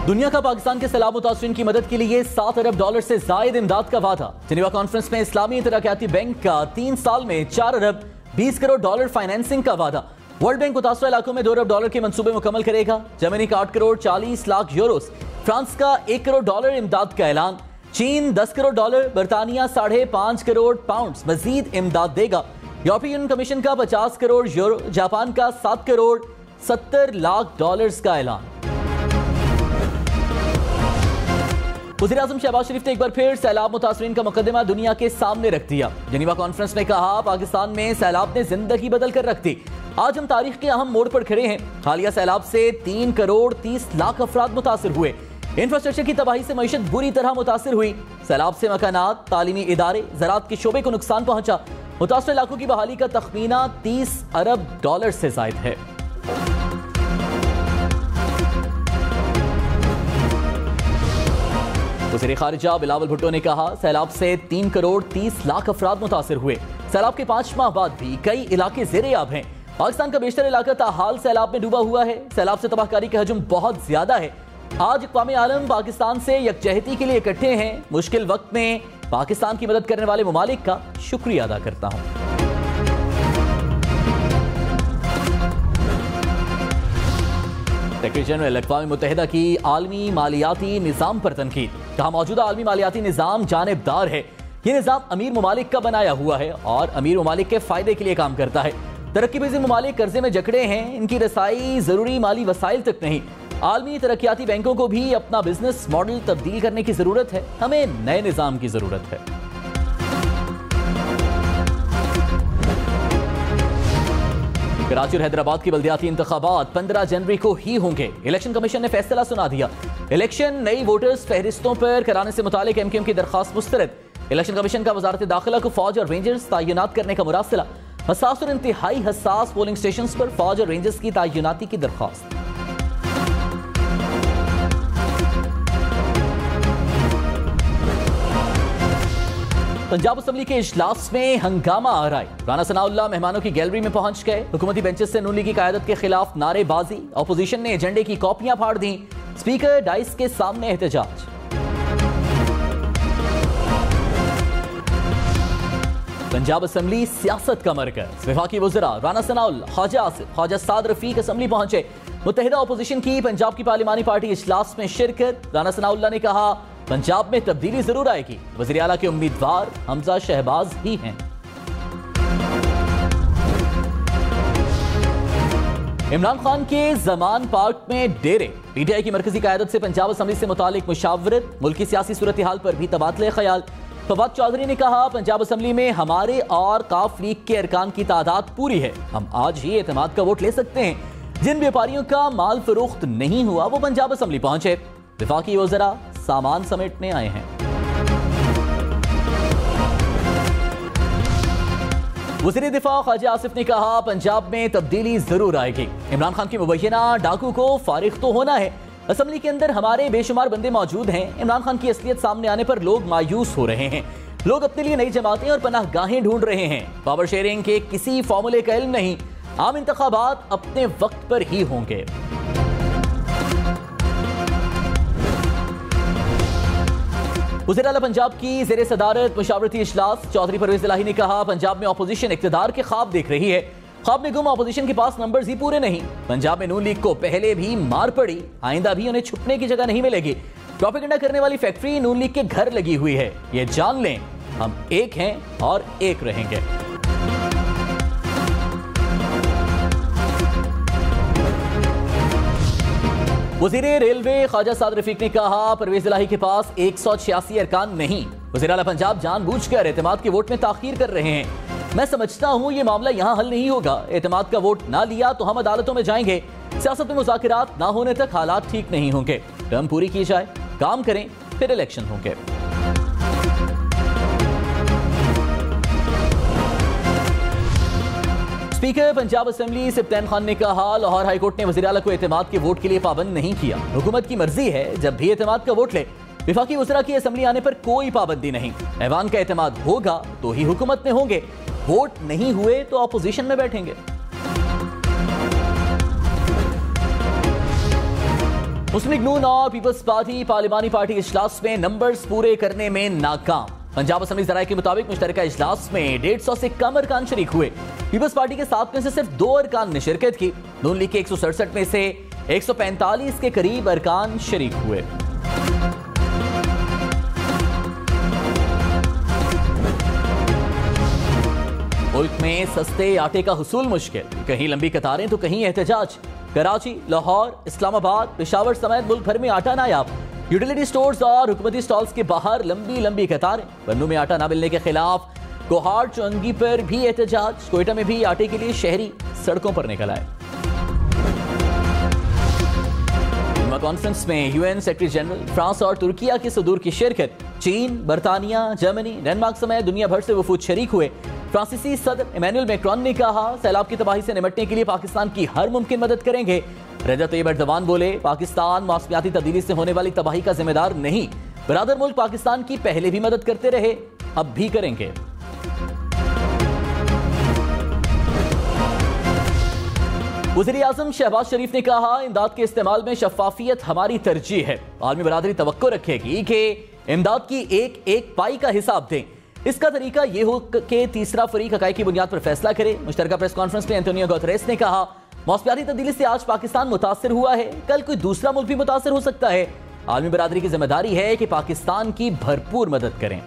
दुनिया का पाकिस्तान के सैलाब मुतासरीन की मदद के लिए $7 अरब से जायद इमदाद का वादा। जिनेवा कॉन्फ्रेंस में इस्लामी तरक्याती बैंक का 3 साल में $4 अरब 20 करोड़ फाइनेंसिंग का वादा। वर्ल्ड बैंक मुतासरा इलाकों में $2 अरब के मंसूबे मुकम्मल करेगा। जर्मनी का 8 करोड़ 40 लाख यूरोस, फ्रांस का $1 करोड़ इमदाद का ऐलान, चीन $10 करोड़, बरतानिया 5.5 करोड़ पाउंड मजीद इमदाद देगा। यूरोपीय यूनियन कमीशन का 50 करोड़ यूरो, जापान का $7 करोड़ 70 लाख का ऐलान। वज़ीर-ए-आज़म शहबाज शरीफ ने एक बार फिर सैलाब मुतासरीन का मुकदमा दुनिया के सामने रख दिया। जिनेवा कॉन्फ्रेंस में कहा, पाकिस्तान में सैलाब ने जिंदगी बदल कर रख दी। आज हम तारीख के अहम मोड़ पर खड़े हैं। हालिया सैलाब से 3 करोड़ 30 लाख अफराद मुतासिर हुए। इंफ्रास्ट्रक्चर की तबाही से मईशत बुरी तरह मुतासिर हुई। सैलाब से मकानात, तालीमी इदारे, ज़राअत के शोबे को नुकसान पहुंचा। मुतासिर इलाकों की बहाली का तखमीना $30 अरब से जायद है। वज़ीर खारिजा बिलावल भुट्टो ने कहा, सैलाब से 3 करोड़ 30 लाख अफराद मुतासिर हुए। सैलाब के 5 माह बाद भी कई इलाके ज़ेरे-आब हैं। पाकिस्तान का बेशतर इलाका ताहाल सैलाब में डूबा हुआ है। सैलाब से तबाहकारी का हजम बहुत ज्यादा है। आज अक़वाम आलम पाकिस्तान से यकजहती के लिए इकट्ठे हैं। मुश्किल वक्त में पाकिस्तान की मदद करने वाले ममालिक का शुक्रिया अदा करता हूं। सेक्रेटरी जनरल अक़वाम मुत्तहिदा की आलमी मालियाती निज़ाम पर तनकीद। कहा, मौजूदा आलमी मालियाती निज़ाम जानिबदार है। यह निज़ाम अमीर ममालिक का बनाया हुआ है और अमीर ममालिक के फायदे के लिए काम करता है। तरक्की पजीर ममालिक कर्जे में जकड़े हैं, इनकी रसाई जरूरी माली वसाइल तक नहीं। आलमी तरक्याती बैंकों को भी अपना बिजनेस मॉडल तब्दील करने की जरूरत है। हमें नए निज़ाम की जरूरत है। कराची और हैदराबाद की बल्दियाती इंतखाबात 15 जनवरी को ही होंगे। इलेक्शन कमीशन ने फैसला सुना दिया। इलेक्शन नई वोटर्स फहरिस्तों पर कराने से मुतालिक MQM की दरखास्त मुस्तरद। इलेक्शन कमीशन का वजारत दाखिला को फौज और रेंजर्स तैनात करने का मुरासिला। हसास और इंतहाई हसास पोलिंग स्टेशन पर फौज और रेंजर्स की तैनाती की दरखास्त। पंजाब असेंबली के इजलास में हंगामा आ रहा है। राना सनाउल्लाह मेहमानों की गैलरी में पहुंच गए। हुकूमती बेंचेस से नून लीग की क़यादत के खिलाफ नारेबाजी। अपोजिशन ने एजेंडे की कॉपियां फाड़ दी। स्पीकर डाइस के सामने एहतजाज। पंजाब असेंबली सियासत का मरकज। वफाकी वज़रा राना सनाउल्लाह, ख्वाजा आसिफ, ख्वाजा साद रफीक असेंबली पहुंचे। मुत्तहिदा अपोजिशन की पंजाब की पार्लिमानी पार्टी इजलास में शिरकत। राना सनाउल्लाह ने कहा, पंजाब में तब्दीली जरूर आएगी। वज़ीर आला के उम्मीदवार हमजा शहबाज ही हैं। इमरान खान के जमान पार्क में डेरे। PTI की मरकजी क़यादत से पंजाब असेंबली से मुतालिक मुशावरत। मुल्की सियासी सूरत हाल पर भी तबादले ख्याल। फवाद चौधरी ने कहा, पंजाब असेंबली में हमारे और काफ लीग के अरकान की तादाद पूरी है। हम आज ही एतमाद का वोट ले सकते हैं। जिन व्यापारियों का माल फरोख्त नहीं हुआ वो पंजाब असेंबली पहुंचे। वफाकी वज़रा सामान समेटने आए हैं। वज़ीर दिफा ख्वाजा आसिफ ने कहा, पंजाब में तब्दीली जरूर आएगी। इमरान खान की मुबैना डाकू को फारिग तो होना है। असेंबली के अंदर हमारे बेशुमार बंदे मौजूद हैं। इमरान खान की असलियत सामने आने पर लोग मायूस हो रहे हैं। लोग अपने लिए नई जमातें और पनाहगाहें ढूंढ रहे हैं। पावर शेयरिंग के किसी फॉर्मूले का इल्म नहीं। आम इंतखाबात अपने वक्त पर ही होंगे। वज़ीर आला पंजाब की ज़ेरे सदारत मुशावरती इजलास। चौधरी परवेज इलाही ने कहा, पंजाब में अपोजिशन इक़्तिदार के ख्वाब देख रही है। ख्वाब में गुम अपोजिशन के पास नंबर्स ही पूरे नहीं। पंजाब में नून लीग को पहले भी मार पड़ी, आइंदा भी उन्हें छुपने की जगह नहीं मिलेगी। प्रोपेगेंडा करने वाली फैक्ट्री नून लीग के घर लगी हुई है। ये जान लें, हम एक हैं और एक रहेंगे। वज़ीर रेलवे ख्वाजा साद रफीक ने कहा, परवेज इलाही के पास 186 अरकान नहीं। वज़ीर आला पंजाब जानबूझकर एतमाद के वोट में ताखीर कर रहे हैं। मैं समझता हूं ये मामला यहां हल नहीं होगा। एतमाद का वोट ना लिया तो हम अदालतों में जाएंगे। सियासत में मुज़ाकरात ना होने तक हालात ठीक नहीं होंगे। टर्म पूरी की जाए, काम करें, फिर इलेक्शन होंगे। स्पीकर पंजाब असेंबली सिप्तान खान ने कहा, लाहौर हाईकोर्ट ने वज़ीर आला को एतमाद के वोट के लिए पाबंद नहीं किया। हुकूमत की मर्जी है, जब भी एतमाद का वोट ले। विफाकी वज़रा की असेंबली आने पर कोई पाबंदी नहीं। ऐवान का एतमाद होगा तो ही हुकूमत में होंगे। वोट नहीं हुए तो अपोजिशन में बैठेंगे। मुस्लिम लीग नून और पीपल्स पार्टी पार्लिमानी पार्टी इजलास में नंबर्स पूरे करने में नाकाम। पंजाब असम्बली जराये के मुताबिक मुश्तरका इजलास में 150 से कम अरकान शरीक हुए। पीपल्स पार्टी के 7 में से सिर्फ 2 अरकान ने शिरकत की। नून लीग के 167 में से 145 के करीब अरकान शरीक हुए। मुल्क में सस्ते आटे का हुसूल मुश्किल, कहीं लंबी कतारें तो कहीं एहतजाज। कराची, लाहौर, इस्लामाबाद, पेशावर समेत मुल्क भर में आटा नायाब। यूटिलिटी स्टोर्स और हुकूमती स्टॉल्स के बाहर लंबी लंबी कतारें। बन्नू में आटा न मिलने के खिलाफ कोहाड़ चौंगी पर भी एहतजाज। कोयटा में भी आटे के लिए शहरी सड़कों पर निकल आए। कॉन्फ्रेंस में यूएन सेक्रेटरी जनरल, फ्रांस और तुर्किया के सदूर की शिरकत। चीन, बरतानिया, जर्मनी, डेनमार्क समेत दुनिया भर से वफूद शरीक हुए। फ्रांसीसी सदर इमैनुअल मैक्रोन ने कहा, सैलाब की तबाही से निपटने के लिए पाकिस्तान की हर मुमकिन मदद करेंगे। रजब तैयब एर्दोगान बोले, पाकिस्तान मौसमियाती तब्दीली से होने वाली तबाही का जिम्मेदार नहीं। बरादर मुल्क पाकिस्तान की पहले भी मदद करते रहे, अब भी करेंगे। वज़ीर आज़म शहबाज शरीफ ने कहा, इमदाद के इस्तेमाल में शफाफियत हमारी तरजीह है। आलमी बरादरी तवक्को रखेगी कि इमदाद की एक एक पाई का हिसाब दें। इसका तरीका यह हो कि तीसरा फरीक हकाई की बुनियाद पर फैसला करे। मुश्तरका प्रेस कॉन्फ्रेंस में एंटोनियो गुतेरेस ने कहा, मौसमियाती तब्दीली से आज पाकिस्तान मुतासिर हुआ है, कल कोई दूसरा मुल्क भी मुतासिर हो सकता है। आलमी बरादरी की जिम्मेदारी है कि पाकिस्तान की भरपूर मदद करें।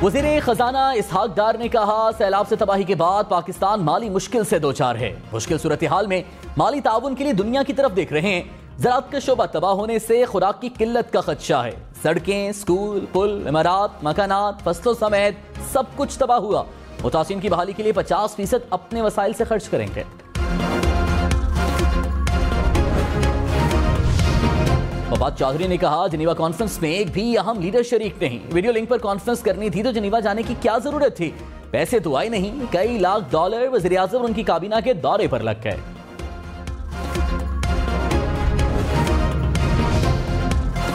वज़ीर खजाना इसहाक डार ने कहा, सैलाब से तबाही के बाद पाकिस्तान माली मुश्किल से दो चार है। मुश्किल सूरत हाल में माली ताउन के लिए दुनिया की तरफ देख रहे हैं। ज़राअत का शोबा तबाह होने से खुराक की किल्लत का खदशा है। सड़कें, स्कूल, पुल, इमारात, मकानात, फसलों समेत सब कुछ तबाह हुआ। मुतासिन की बहाली के लिए 50% अपने वसाइल से खर्च करेंगे। फवाद चौधरी ने कहा, जिनीवा कॉन्फ्रेंस में एक भी अहम लीडर शरीक नहीं। वीडियो लिंक पर कॉन्फ्रेंस करनी थी तो जिनीवा जाने की क्या जरूरत थी। पैसे तो आए नहीं, कई लाख डॉलर वज़ीर आज़म और उनकी काबीना के दौरे पर लग गए।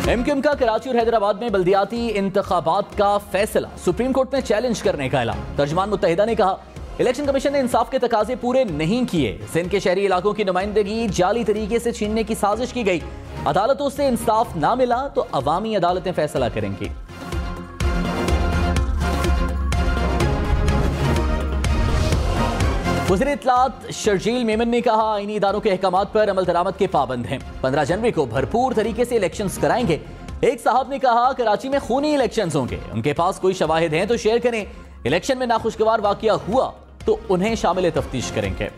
एमक्यूएम का कराची और हैदराबाद में बल्दियाती इंतखाबात का फैसला सुप्रीम कोर्ट में चैलेंज करने का ऐलान। तर्जुमान मुत्तहिदा ने कहा, इलेक्शन कमीशन ने इंसाफ के तकाजे पूरे नहीं किए। सिंध के शहरी इलाकों की नुमाइंदगी जाली तरीके से छीनने की साजिश की गई। अदालतों से इंसाफ ना मिला तो अवामी अदालतें फैसला करेंगी। वज़ीर इत्तलात शर्जील मेमन ने कहा, आईनी इदारों के अहकामात पर अमल दरामद के पाबंद हैं। 15 जनवरी को भरपूर तरीके से इलेक्शंस कराएंगे। एक साहब ने कहा, कराची में खूनी इलेक्शंस होंगे, उनके पास कोई शवाहिद हैं तो शेयर करें। इलेक्शन में नाखुशगवार वाकया हुआ तो उन्हें शामिल तफ्तीश करेंगे।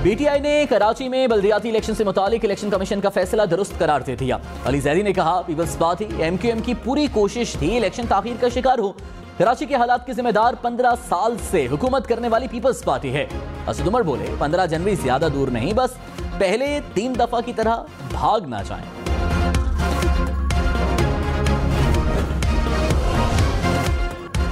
पीटीआई ने कराची में बल्दियाती इलेक्शन से मुतालिक इलेक्शन कमीशन का फैसला दुरुस्त करार दे दिया। अली जैदी ने कहा, पीपल्स पार्टी एमक्यूएम की पूरी कोशिश थी इलेक्शन ताखीर का शिकार हो। कराची के हालात के जिम्मेदार 15 साल से हुकूमत करने वाली पीपल्स पार्टी है। असद उमर बोले, 15 जनवरी ज्यादा दूर नहीं, बस पहले 3 दफा की तरह भाग ना जाएं।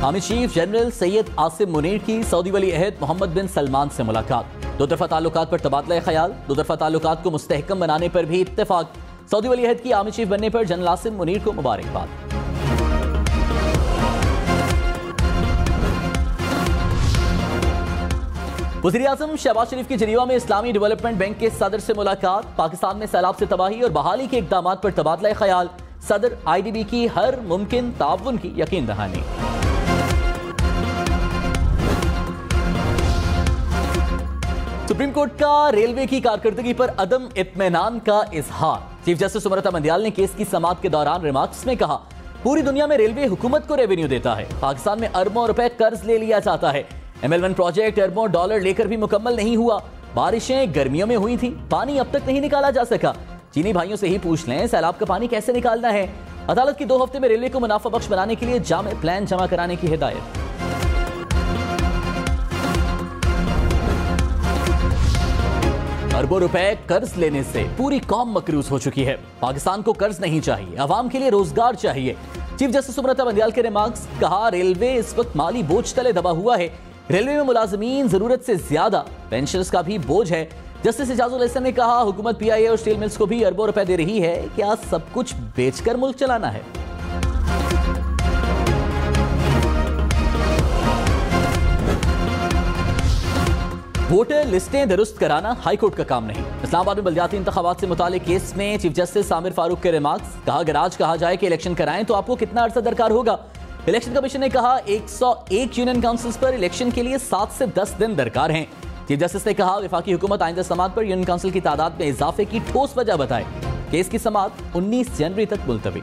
Army chief general Syed Asim Munir की सऊदी वली अहद मोहम्मद बिन सलमान से मुलाकात। दो तरफा ताल्लुकात पर तबादला ख्याल। दो तरफा ताल्लुकात को मुस्तहकम बनाने पर भी इत्तेफाक। सऊदी वली अहद की आर्मी चीफ बनने पर जनरल आसिम मुनीर को मुबारकबाद। वज़ीर आज़म शहबाज शरीफ की जिनीवा में इस्लामी डेवलपमेंट बैंक के सदर से मुलाकात। पाकिस्तान में सैलाब से तबाही और बहाली के इक़दामात पर तबादला ख्याल। सदर IDB की हर मुमकिन ताउन की यकीन दहानी। सुप्रीम कोर्ट का रेलवे की कारकर्दगी पर अदम इत्मीनान का इजहार। चीफ जस्टिस उमरता मंदियाल ने केस की समाअत के दौरान रिमार्क्स में कहा, पूरी दुनिया में रेलवे हुकूमत को रेवेन्यू देता है, पाकिस्तान में अरबों रुपए कर्ज ले लिया जाता है। ML1 प्रोजेक्ट अरबों डॉलर लेकर भी मुकम्मल नहीं हुआ। बारिशें गर्मियों में हुई थी, पानी अब तक नहीं निकाला जा सका। चीनी भाइयों से ही पूछ लें सैलाब का पानी कैसे निकालना है। अदालत की 2 हफ्ते में रेलवे को मुनाफा बख्श बनाने के लिए जामे प्लान जमा कराने की हिदायत। अरबों रुपए कर्ज लेने से पूरी कौम मकरूज हो चुकी है। पाकिस्तान को कर्ज नहीं चाहिए, अवाम के लिए रोजगार चाहिए। चीफ जस्टिस उमरता मंदियाल के रिमार्क्स। कहा, रेलवे इस वक्त माली बोझ तले दबा हुआ है। रेलवे में मुलाजमीन जरूरत से ज्यादा, पेंशनर्स का भी बोझ है। जस्टिस इजाजुल हसन ने कहा, हुकूमत PIA और स्टील मिल्स को भी अरबों रुपए दे रही है, क्या सब कुछ बेचकर मुल्क चलाना है? वोटर लिस्टें दुरुस्त कराना हाईकोर्ट का काम नहीं। इस्लामाबाद में बल्दियाती इंतखाबात से मुतालिक केस में चीफ जस्टिस आमिर फारूक के रिमार्क्स। कहा, अगर आज कहा जाए कि इलेक्शन कराएं तो आपको कितना अरसा दरकार होगा। इलेक्शन कमीशन ने कहा 101 यूनियन काउंसिल्स पर इलेक्शन के लिए 7 से 10 दिन दरकार हैं। चीफ जस्टिस ने कहा, वफाकी हुकूमत आइंदा समात पर यूनियन काउंसिल की तादाद में इजाफे की ठोस वजह बताए। केस की समात 19 जनवरी तक मुलतवी।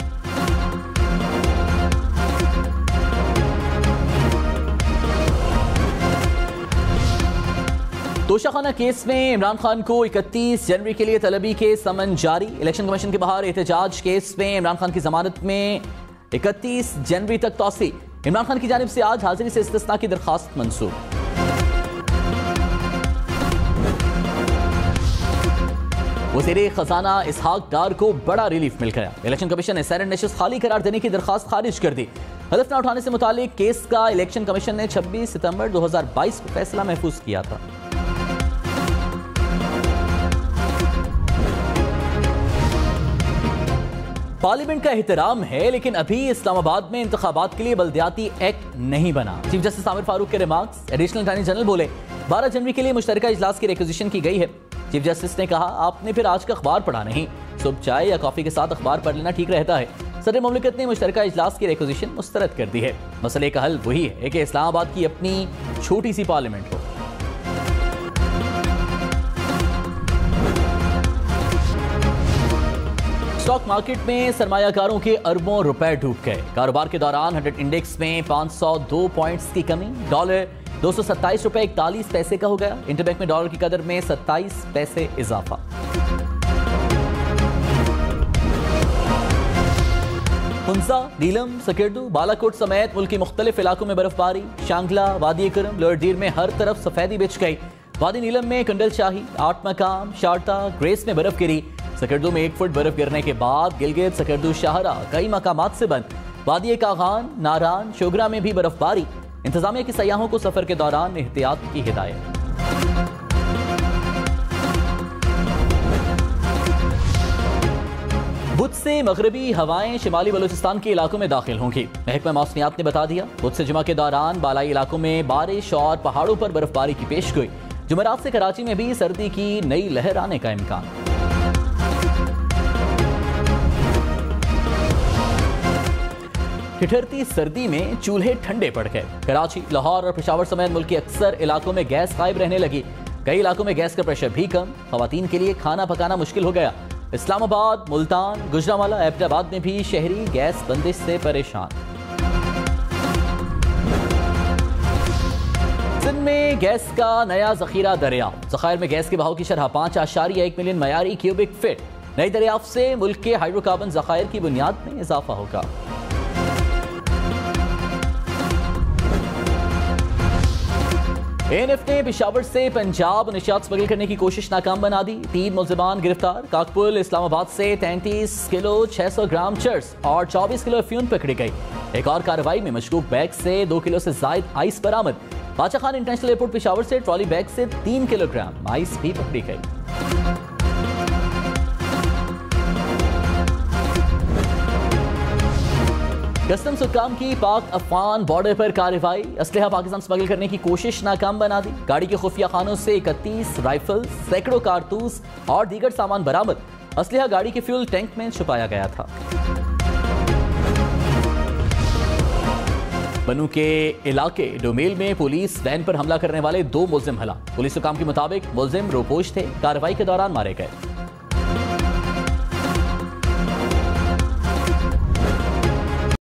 तोशाखाना केस में इमरान खान को 31 जनवरी के लिए तलबी के समन जारी। इलेक्शन कमीशन के बाहर एहतजाज। केस में इमरान खान की जमानत में 31 जनवरी तक तौसी। इमरान खान की जानिब से आज हाजिरी से इस्तिस्ना की दरखास्त मंसूर। वज़ीर खजाना इसहाक डार को बड़ा रिलीफ मिल गया। इलेक्शन कमीशन ने सेनेट नशिस्त खाली करार देने की दरखास्त खारिज कर दी। हलफ न उठाने से मुतालिक केस का इलेक्शन कमीशन ने 26 सितंबर 2022 को फैसला महफूज किया था। पार्लियामेंट का एहतराम है, लेकिन अभी इस्लामाबाद में इंतखाबात के लिए बल्दियाती एक्ट नहीं बना। चीफ जस्टिस आमिर फारूक के रिमार्क्स। एडिशनल अटॉर्नी जनरल बोले, 12 जनवरी के लिए मुश्तरका इजलास की रिक्वेजिशन की गई है। चीफ जस्टिस ने कहा, आपने फिर आज का अखबार पढ़ा नहीं। सुबह चाय या कॉफी के साथ अखबार पढ़ लेना ठीक रहता है। सदर मुमलिकत ने मुश्तरका इजलास की रिक्वेजिशन मुस्तरद कर दी है। मसले का हल वही है कि इस्लामाबाद की अपनी छोटी सी पार्लियामेंट हो। स्टॉक मार्केट में सरमायाकारों के अरबों रुपए डूब गए। कारोबार के दौरान 100 इंडेक्स में 502 पॉइंट्स की कमी। डॉलर 227 रुपए 41 पैसे का हो गया। इंटरबैंक में डॉलर की कदर में 27 पैसे इजाफा। हुंसा, नीलम, सकेडू, बालाकोट समेत मुल्क के मुख्तलिफ इलाकों में बर्फबारी। शांगला, वादी करम, लोअर दीर में हर तरफ सफेदी बिछ गई। वादी नीलम में कंडल शाही, 8 मकाम, शारटा, ग्रेस में बर्फ गिरी। सकर्दू में 1 फुट बर्फ गिरने के बाद गिलगित, सकर्दू, शाहरा कई मकामात से बंद। वादी कागान, नारान, शोगरा में भी बर्फबारी। इंतजामिया की सयाहों को सफर के दौरान एहतियात की हिदायत। बुध से मगरबी हवाएं शिमाली बलूचिस्तान के इलाकों में दाखिल होंगी। महकमा मौसमियात ने बता दिया, बुध से जुमा के दौरान बालाई इलाकों में बारिश और पहाड़ों पर बर्फबारी की पेशगोई। जुमेरात से कराची में भी सर्दी की नई लहर आने का इम्कान। ठिठुरती सर्दी में चूल्हे ठंडे पड़ गए। कराची, लाहौर और पेशावर समेत मुल्क के अक्सर इलाकों में गैस गायब रहने लगी। कई इलाकों में गैस का प्रेशर भी कम। खवातीन के लिए खाना पकाना मुश्किल हो गया। इस्लामाबाद, मुल्तान, गुजरांवाला, एबटाबाद में भी शहरी गैस बंदिश से परेशान। सिंध में गैस का नया जखीरा दरियाफ्त। जखायर में गैस के बहाव की शरह 5.1 मिलियन मयारी क्यूबिक फीट। नई दरियाफ्त से मुल्क के हाइड्रोकार्बन जखायर की बुनियाद में इजाफा होगा। एएनएफ ने पेशावर से पंजाब नशियात स्मगल करने की कोशिश नाकाम बना दी। 3 मुल्जिमान गिरफ्तार। काकपुल, इस्लामाबाद से 33 किलो 600 ग्राम चर्स और 24 किलो अफ्यून पकड़ी गई। एक और कार्रवाई में मशकूक बैग से 2 किलो से जायद आइस बरामद। बादशाह खान इंटरनेशनल एयरपोर्ट पेशावर से ट्रॉली बैग से 3 किलोग्राम आइस भी पकड़ी गई। कस्टम्स हुक्काम की पाक अफगान बॉर्डर पर कार्रवाई। असलहा पाकिस्तान स्मगल करने की कोशिश नाकाम बना दी। गाड़ी के खुफिया खानों से 31 राइफल, सैकड़ों कारतूस और दीगर सामान बरामद। असलहा गाड़ी के फ्यूल टैंक में छुपाया गया था। बनू के इलाके डोमेल में पुलिस वैन पर हमला करने वाले 2 मुल्जिम हलाक। पुलिस हुक्काम के मुताबिक मुल्जिम रोपोश थे। कार्रवाई के दौरान मारे गए।